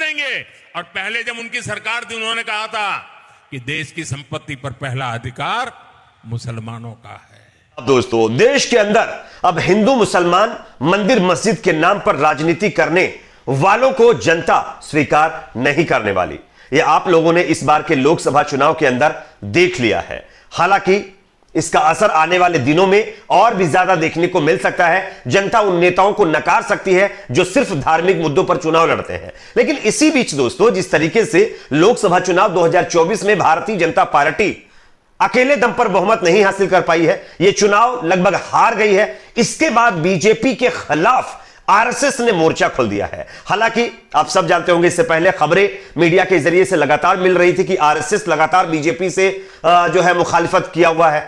करेंगे। और पहले जब उनकी सरकार थी उन्होंने कहा था कि देश की संपत्ति पर पहला अधिकार मुसलमानों का है। दोस्तों, देश के अंदर अब हिंदू मुसलमान मंदिर मस्जिद के नाम पर राजनीति करने वालों को जनता स्वीकार नहीं करने वाली। यह आप लोगों ने इस बार के लोकसभा चुनाव के अंदर देख लिया है। हालांकि इसका असर आने वाले दिनों में और भी ज्यादा देखने को मिल सकता है। जनता उन नेताओं को नकार सकती है जो सिर्फ धार्मिक मुद्दों पर चुनाव लड़ते हैं। लेकिन इसी बीच दोस्तों, जिस तरीके से लोकसभा चुनाव 2024 में भारतीय जनता पार्टी अकेले दम पर बहुमत नहीं हासिल कर पाई है, यह चुनाव लगभग हार गई है, इसके बाद बीजेपी के खिलाफ आरएसएस ने मोर्चा खोल दिया है। हालांकि आप सब जानते होंगे, इससे पहले खबरें मीडिया के जरिए से लगातार मिल रही थी कि आरएसएस लगातार बीजेपी से जो है मुखालिफत किया हुआ है।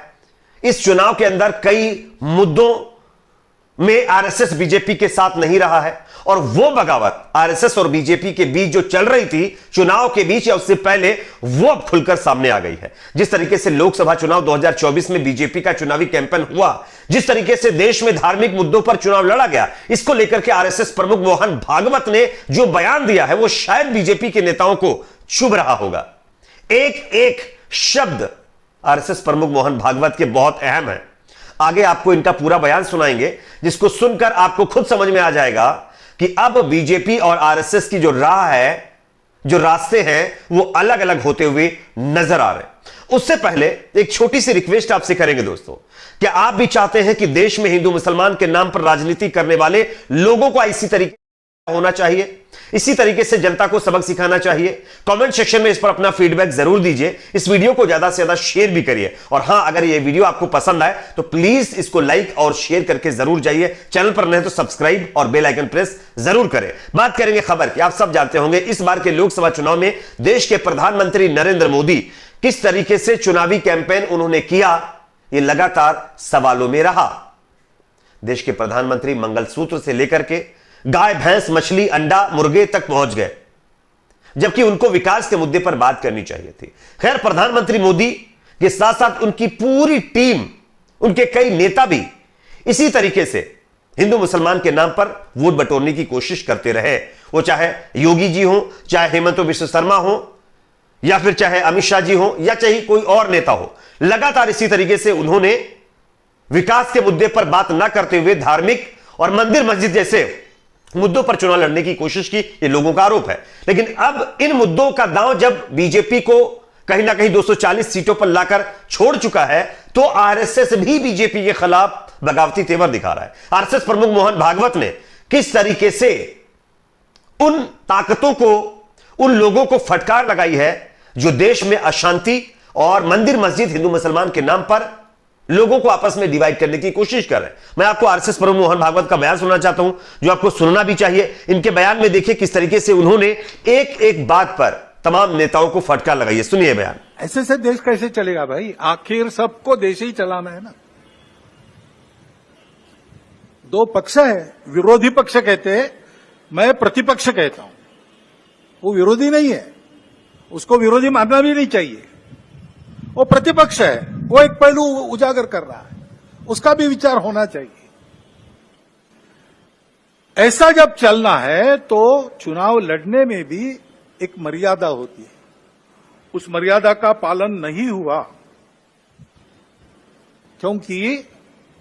इस चुनाव के अंदर कई मुद्दों में आरएसएस बीजेपी के साथ नहीं रहा है और वो बगावत आरएसएस और बीजेपी के बीच जो चल रही थी चुनाव के बीच या उससे पहले, वो अब खुलकर सामने आ गई है। जिस तरीके से लोकसभा चुनाव 2024 में बीजेपी का चुनावी कैंपेन हुआ, जिस तरीके से देश में धार्मिक मुद्दों पर चुनाव लड़ा गया, इसको लेकर के आरएसएस प्रमुख मोहन भागवत ने जो बयान दिया है वो शायद बीजेपी के नेताओं को चुभ रहा होगा। एक एक शब्द आरएसएस प्रमुख मोहन भागवत के बहुत अहम है। आगे आपको इनका पूरा बयान सुनाएंगे, जिसको सुनकर आपको खुद समझ में आ जाएगा कि अब बीजेपी और आरएसएस की जो राह है, जो रास्ते हैं, वो अलग अलग होते हुए नजर आ रहे हैं। उससे पहले एक छोटी सी रिक्वेस्ट आपसे करेंगे दोस्तों, क्या आप भी चाहते हैं कि देश में हिंदू मुसलमान के नाम पर राजनीति करने वाले लोगों को इसी तरीके होना चाहिए, इसी तरीके से जनता को सबक सिखाना चाहिए? कमेंट सेक्शन में इस पर अपना फीडबैक जरूर दीजिए। इस वीडियो को ज्यादा से ज्यादा शेयर भी करिए और हां, अगर यह वीडियो आपको पसंद आए तो प्लीज इसको लाइक और शेयर करके जरूर जाइए। चैनल पर नए तो सब्सक्राइब और बेल आइकन प्रेस जरूर करें। बात करेंगे खबर की। आप सब जानते होंगे इस बार के लोकसभा चुनाव में देश के प्रधानमंत्री नरेंद्र मोदी किस तरीके से चुनावी कैंपेन उन्होंने किया, यह लगातार सवालों में रहा। देश के प्रधानमंत्री मंगलसूत्र से लेकर के गाय, भैंस, मछली, अंडा, मुर्गे तक पहुंच गए, जबकि उनको विकास के मुद्दे पर बात करनी चाहिए थी। खैर, प्रधानमंत्री मोदी के साथ साथ उनकी पूरी टीम, उनके कई नेता भी इसी तरीके से हिंदू मुसलमान के नाम पर वोट बटोरने की कोशिश करते रहे। वो चाहे योगी जी हो, चाहे हेमंत बिश्व शर्मा हो, या फिर चाहे अमित शाह जी हो, या चाहे कोई और नेता हो, लगातार इसी तरीके से उन्होंने विकास के मुद्दे पर बात ना करते हुए धार्मिक और मंदिर मस्जिद जैसे मुद्दों पर चुनाव लड़ने की कोशिश की, ये लोगों का आरोप है। लेकिन अब इन मुद्दों का दांव जब बीजेपी को कहीं ना कहीं 240 सीटों पर लाकर छोड़ चुका है, तो आरएसएस भी बीजेपी के खिलाफ बगावती तेवर दिखा रहा है। आरएसएस प्रमुख मोहन भागवत ने किस तरीके से उन ताकतों को, उन लोगों को फटकार लगाई है जो देश में अशांति और मंदिर मस्जिद, हिंदू मुसलमान के नाम पर लोगों को आपस में डिवाइड करने की कोशिश कर रहे हैं। मैं आपको आरएसएस प्रमुख मोहन भागवत का बयान सुनना चाहता हूं, जो आपको सुनना भी चाहिए। इनके बयान में देखिए किस तरीके से उन्होंने एक एक बात पर तमाम नेताओं को फटकार लगाई है। सुनिए बयान। ऐसे से देश कैसे चलेगा भाई? आखिर सबको देश ही चलाना है ना। दो पक्ष है, विरोधी पक्ष कहते हैं, मैं प्रतिपक्ष कहता हूं। वो विरोधी नहीं है, उसको विरोधी मानना भी नहीं चाहिए। वो प्रतिपक्ष है, वो एक पहलू उजागर कर रहा है, उसका भी विचार होना चाहिए। ऐसा जब चलना है तो चुनाव लड़ने में भी एक मर्यादा होती है। उस मर्यादा का पालन नहीं हुआ, क्योंकि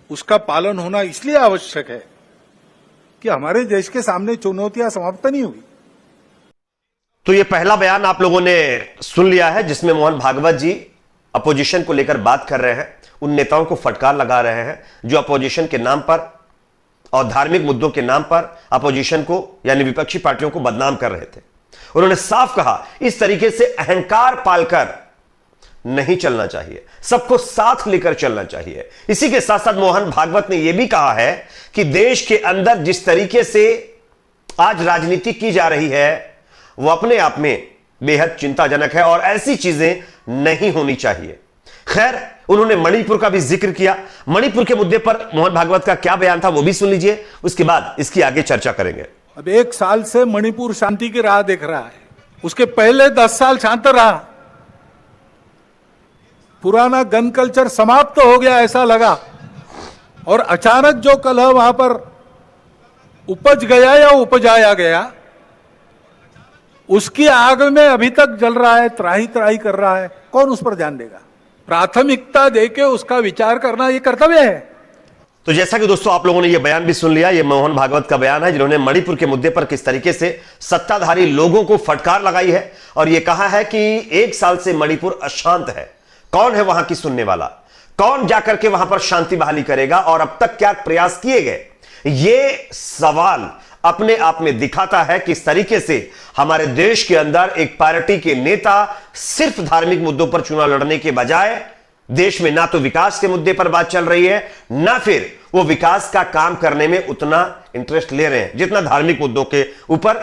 उसका पालन होना इसलिए आवश्यक है कि हमारे देश के सामने चुनौतियां समाप्त नहीं हुई। तो यह पहला बयान आप लोगों ने सुन लिया है, जिसमें मोहन भागवत जी अपोजिशन को लेकर बात कर रहे हैं, उन नेताओं को फटकार लगा रहे हैं जो अपोजिशन के नाम पर और धार्मिक मुद्दों के नाम पर अपोजिशन को, यानी विपक्षी पार्टियों को बदनाम कर रहे थे। उन्होंने साफ कहा, इस तरीके से अहंकार पालकर नहीं चलना चाहिए, सबको साथ लेकर चलना चाहिए। इसी के साथ साथ मोहन भागवत ने यह भी कहा है कि देश के अंदर जिस तरीके से आज राजनीति की जा रही है वो अपने आप में बेहद चिंताजनक है और ऐसी चीजें नहीं होनी चाहिए। खैर, उन्होंने मणिपुर का भी जिक्र किया। मणिपुर के मुद्दे पर मोहन भागवत का क्या बयान था वो भी सुन लीजिए, उसके बाद इसकी आगे चर्चा करेंगे। अब 1 साल से मणिपुर शांति की राह देख रहा है, उसके पहले 10 साल शांत रहा। पुराना गन कल्चर समाप्त हो गया ऐसा लगा, और अचानक जो कलह वहां पर उपज गया या उपजाया गया, उसकी आग में अभी तक जल रहा है, त्राही त्राही कर रहा है, कौन उस पर ध्यान देगा? प्राथमिकता देके उसका विचार करना ये कर्तव्य है। तो जैसा कि दोस्तों आप लोगों ने यह बयान भी सुन लिया, यह मोहन भागवत का बयान है, जिन्होंने मणिपुर के मुद्दे पर किस तरीके से सत्ताधारी लोगों को फटकार लगाई है और यह कहा है कि 1 साल से मणिपुर अशांत है। कौन है वहां की सुनने वाला? कौन जाकर के वहां पर शांति बहाली करेगा और अब तक क्या प्रयास किए गए? यह सवाल अपने आप में दिखाता है किस तरीके से हमारे देश के अंदर एक पार्टी के नेता सिर्फ धार्मिक मुद्दों पर चुनाव लड़ने के बजाय देश में ना तो विकास के मुद्दे पर बात चल रही है, ना फिर वो विकास का काम करने में उतना इंटरेस्ट ले रहे हैं जितना धार्मिक मुद्दों के ऊपर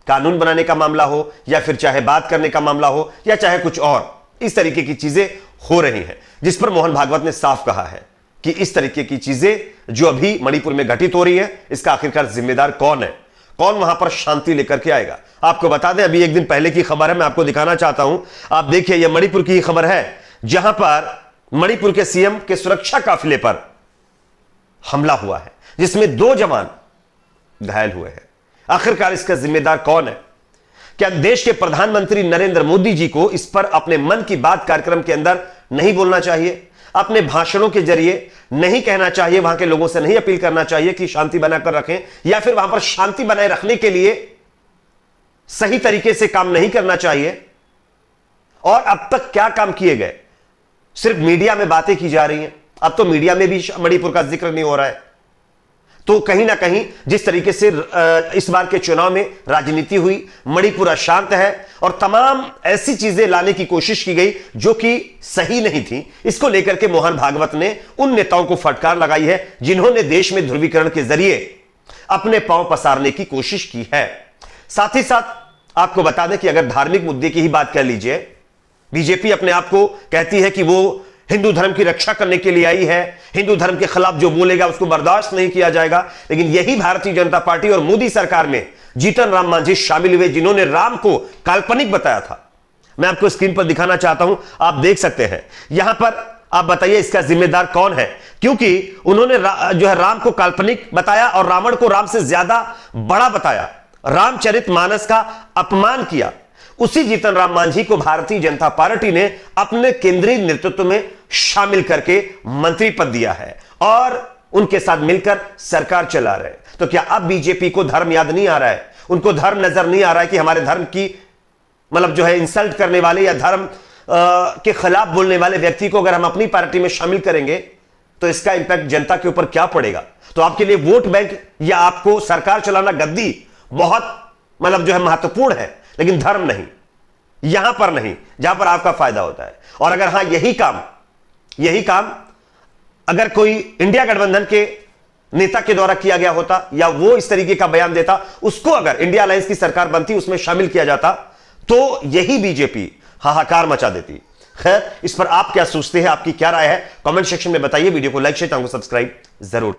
कानून बनाने का मामला हो या फिर चाहे बात करने का मामला हो या चाहे कुछ और इस तरीके की चीजें हो रही हैं, जिस पर मोहन भागवत ने साफ कहा है कि इस तरीके की चीजें जो अभी मणिपुर में घटित हो रही है, इसका आखिरकार जिम्मेदार कौन है? कौन वहां पर शांति लेकर के आएगा? आपको बता दें, अभी एक दिन पहले की खबर है, मैं आपको दिखाना चाहता हूं। आप देखिए, यह मणिपुर की खबर है जहां पर मणिपुर के सीएम के सुरक्षा काफिले पर हमला हुआ है, जिसमें 2 जवान घायल हुए हैं। आखिरकार इसका जिम्मेदार कौन है? क्या देश के प्रधानमंत्री नरेंद्र मोदी जी को इस पर अपने मन की बात कार्यक्रम के अंदर नहीं बोलना चाहिए? अपने भाषणों के जरिए नहीं कहना चाहिए, वहां के लोगों से नहीं अपील करना चाहिए कि शांति बनाकर रखें, या फिर वहां पर शांति बनाए रखने के लिए सही तरीके से काम नहीं करना चाहिए? और अब तक क्या काम किए गए? सिर्फ मीडिया में बातें की जा रही हैं। अब तो मीडिया में भी मणिपुर का जिक्र नहीं हो रहा है। तो कहीं ना कहीं जिस तरीके से इस बार के चुनाव में राजनीति हुई, मणिपुर अशांत है और तमाम ऐसी चीजें लाने की कोशिश की गई जो कि सही नहीं थी। इसको लेकर के मोहन भागवत ने उन नेताओं को फटकार लगाई है जिन्होंने देश में ध्रुवीकरण के जरिए अपने पांव पसारने की कोशिश की है। साथ ही साथ आपको बता दें कि अगर धार्मिक मुद्दे की ही बात कर लीजिए, बीजेपी अपने आप को कहती है कि वो हिंदू धर्म की रक्षा करने के लिए आई है, हिंदू धर्म के खिलाफ जो बोलेगा उसको बर्दाश्त नहीं किया जाएगा। लेकिन यही भारतीय जनता पार्टी और मोदी सरकार में जीतन राम मांझी शामिल हुए, जिन्होंने राम को काल्पनिक बताया था। मैं आपको स्क्रीन पर दिखाना चाहता हूं, आप देख सकते हैं। यहां पर आप बताइए इसका जिम्मेदार कौन है? क्योंकि उन्होंने जो है राम को काल्पनिक बताया और रावण को राम से ज्यादा बड़ा बताया, रामचरितमानस का अपमान किया। उसी जीतन राम मांझी को भारतीय जनता पार्टी ने अपने केंद्रीय नेतृत्व में शामिल करके मंत्री पद दिया है और उनके साथ मिलकर सरकार चला रहे। तो क्या अब बीजेपी को धर्म याद नहीं आ रहा है? उनको धर्म नजर नहीं आ रहा है कि हमारे धर्म की मतलब जो है इंसल्ट करने वाले या धर्म के खिलाफ बोलने वाले व्यक्ति को अगर हम अपनी पार्टी में शामिल करेंगे तो इसका इंपैक्ट जनता के ऊपर क्या पड़ेगा? तो आपके लिए वोट बैंक या आपको सरकार चलाना, गद्दी बहुत मतलब जो है महत्वपूर्ण है, लेकिन धर्म नहीं, यहां पर नहीं जहां पर आपका फायदा होता है। और अगर हां यही काम अगर कोई इंडिया गठबंधन के नेता के द्वारा किया गया होता या वो इस तरीके का बयान देता, उसको अगर इंडिया अलायंस की सरकार बनती, उसमें शामिल किया जाता, तो यही बीजेपी हाहाकार मचा देती। खैर, इस पर आप क्या सोचते हैं? आपकी क्या राय है? कमेंट सेक्शन में बताइए। वीडियो को लाइक शेयर, चैनल को सब्सक्राइब जरूर।